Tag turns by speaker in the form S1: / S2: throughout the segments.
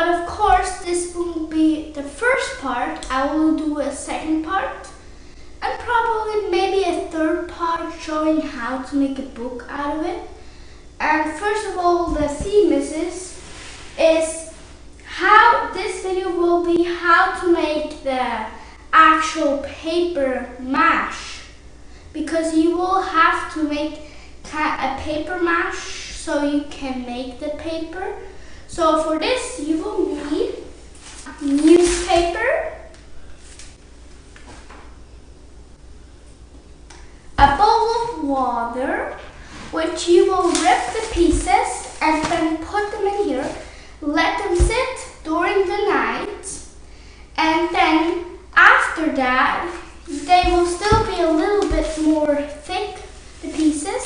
S1: But of course, this will be the first part. I will do a second part and probably maybe a third part showing how to make a book out of it. And first of all, the theme is how this video will be how to make the actual paper mash, because you will have to make a paper mash so you can make the paper. So for this you will need newspaper, a bowl of water, which you will rip the pieces and then put them in here, let them sit during the night, and then after that they will still be a little bit more thick, the pieces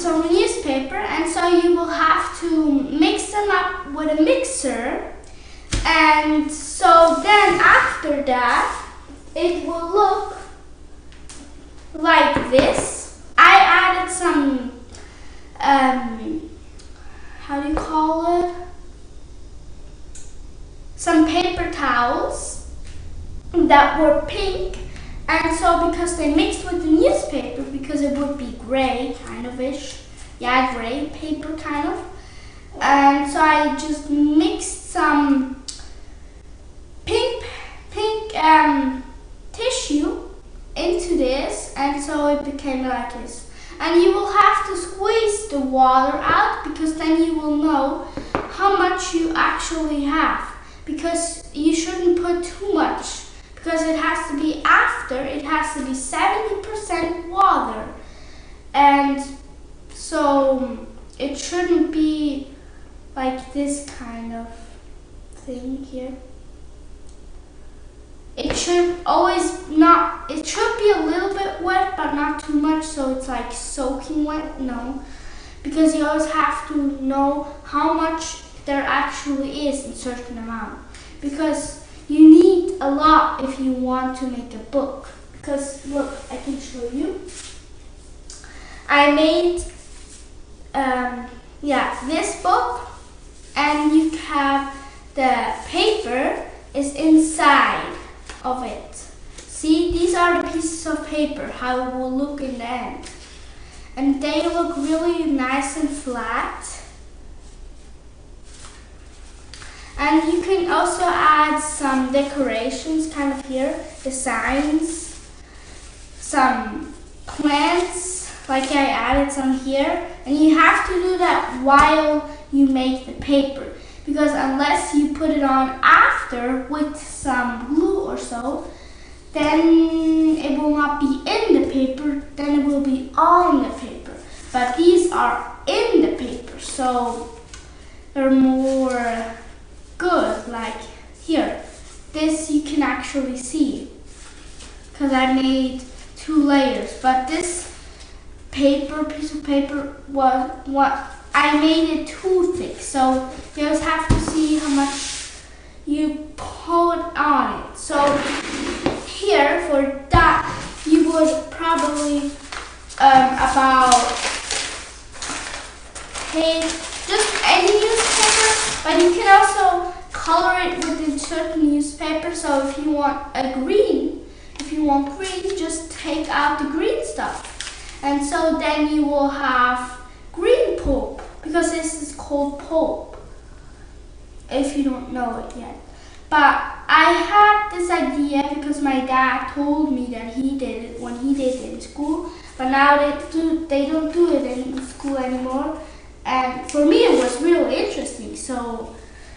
S1: of newspaper, and so you will have to mix them up with a mixer, and so then after that it will look like this. I added some, how do you call it? Some paper towels that were pink, and so because they mixed with the newspaper, because it would be gray kind of ish, yeah, gray paper kind of, and so I just mixed some pink tissue into this, and so it became like this. And you will have to squeeze the water out, because then you will know how much you actually have, because you shouldn't put too much, because it has to be it has to be 70% water, and so it shouldn't be like this kind of thing here. It should it should be a little bit wet, but not too much, so it's like soaking wet, no. Because you always have to know how much there actually is in a certain amount. Because you need a lot if you want to make a book. Because look, I can show you. I made this book, and you have the paper is inside of it. See, these are the pieces of paper, how it will look in the end. And they look really nice and flat. And you can also add some decorations kind of here, designs, some plants, like I added some here. And you have to do that while you make the paper, because unless you put it on after with some glue or so, then it will not be in the paper, then it will be on the paper. But these are in the paper, so they're more good. Like here, this you can actually see, because I made 2 layers, but this piece of paper was what I made it too thick, so you just have to see how much you put on it. So here for that you would probably about take just any newspaper, but you can also color it with a certain newspaper. So if you want green, just take out the green stuff, and so then you will have green pulp, because this is called pulp, if you don't know it yet. But I had this idea because my dad told me that he did it when he did it in school, but now they don't do it in school anymore. And for me it was really interesting, so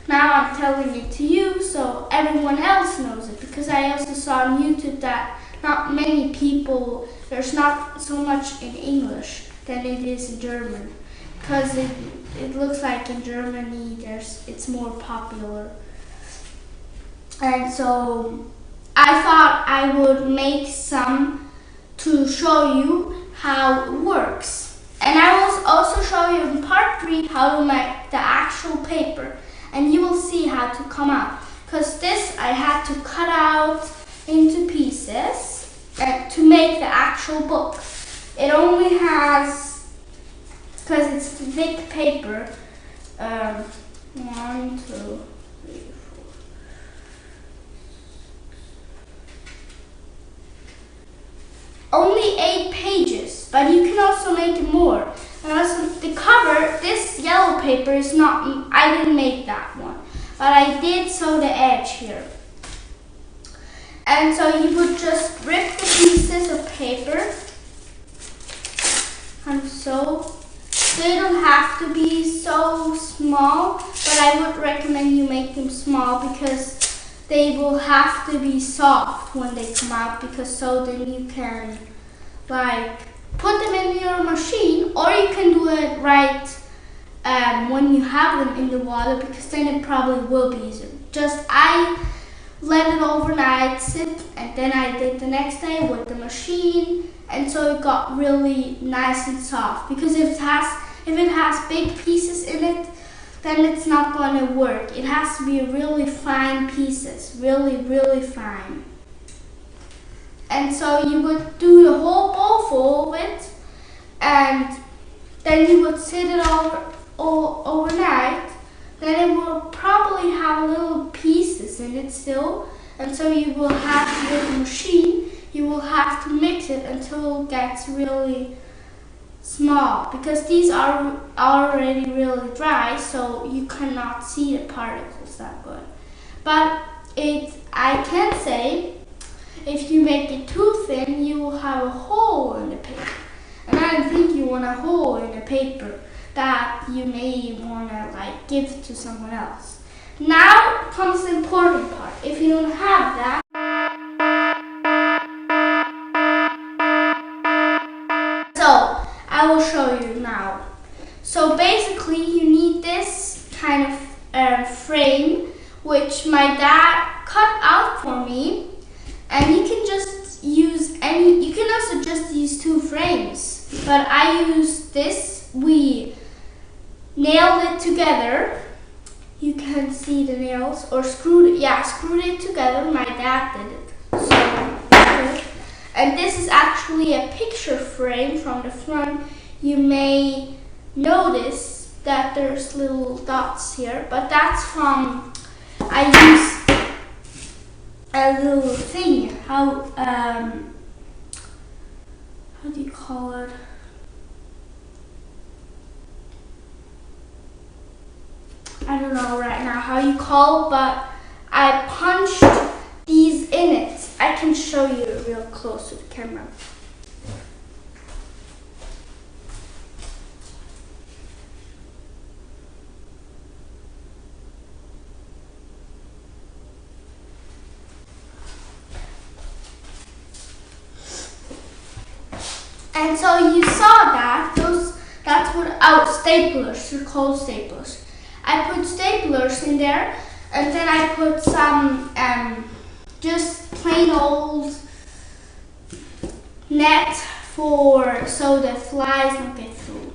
S1: now I'm telling it to you so everyone else knows it, because I also saw on YouTube that not many people, there's not so much in English than it is in German, because it looks like in Germany it's more popular. And so I thought I would make some to show you how it works. And I will also show you in part 3 how to make the actual paper, and you will see how to come out. Because this I had to cut out into pieces to make the actual book. It only has, because it's thick paper, 1, 2, 3, 4. Only 8 pages, but you can also make it more. And also the cover, this yellow paper is not, I didn't make that one, but I did sew the edge here. And so you would just rip the pieces of paper and sew. They don't have to be so small, but I would recommend you make them small because they will have to be soft when they come out, because so then you can like put them in your machine, or you can do it right when you have them in the water, because then it probably will be easier. Just I let it overnight sit, and then I did the next day with the machine, and so it got really nice and soft. Because if it has big pieces in it, then it's not going to work. It has to be really fine pieces, really fine. And so you would do the whole bowl full of it, and then you would sit it overnight. Then it will probably have little pieces in it still, and so you will have with the machine, you will have to mix it until it gets really small, because these are already really dry, so you cannot see the particles that good. But I can say, if you make it too thin, you will have a hole in the paper. And I don't think you want a hole in the paper that you may want to like give to someone else. Now comes the important part. If you don't have that, so I will show you now. So basically you need this kind of frame, which my dad cut out for me, and you can just use you can also just use 2 frames, but I used this. We nailed it together. You can see the nails, or screwed it together. My dad did it. So, and this is actually a picture frame from the front. You may notice that there's little dots here, but that's from, I used a little thing. How do you call it? I don't know right now how you call it, but I punched these in it. I can show you real close to the camera. And so you saw that, that's what our staplers, they're called staplers. I put staplers in there, and then I put some just plain old net so the flies don't get through.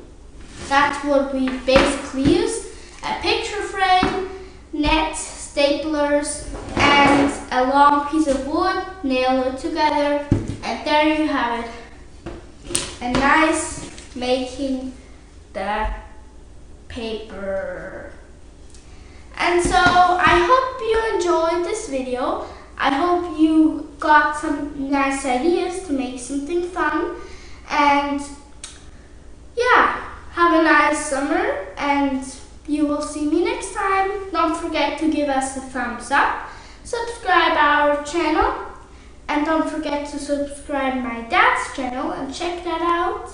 S1: That's what we basically use. A picture frame, net, staplers, and a long piece of wood, nail it together, and there you have it. A nice making the paper. And so I hope you enjoyed this video. I hope you got some nice ideas to make something fun. And yeah, have a nice summer, and you will see me next time. Don't forget to give us a thumbs up, subscribe our channel, and don't forget to subscribe my dad's channel and check that out.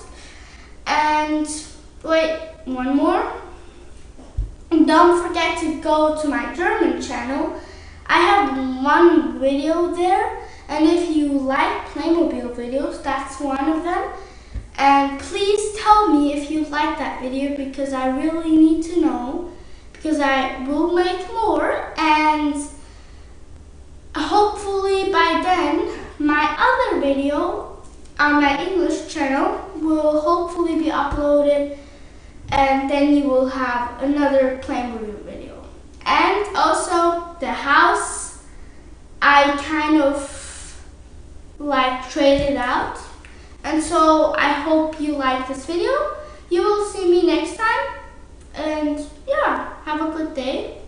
S1: And wait, one more. And don't forget to go to my German channel. I have one video there, and if you like Playmobil videos, that's one of them. And please tell me if you like that video, because I really need to know, because I will make more, and hopefully by then my other video on my English channel will hopefully be uploaded, and then you will have another Playmobil video. And also the house, I kind of like traded out. And so I hope you like this video. You will see me next time. And yeah, Have a good day.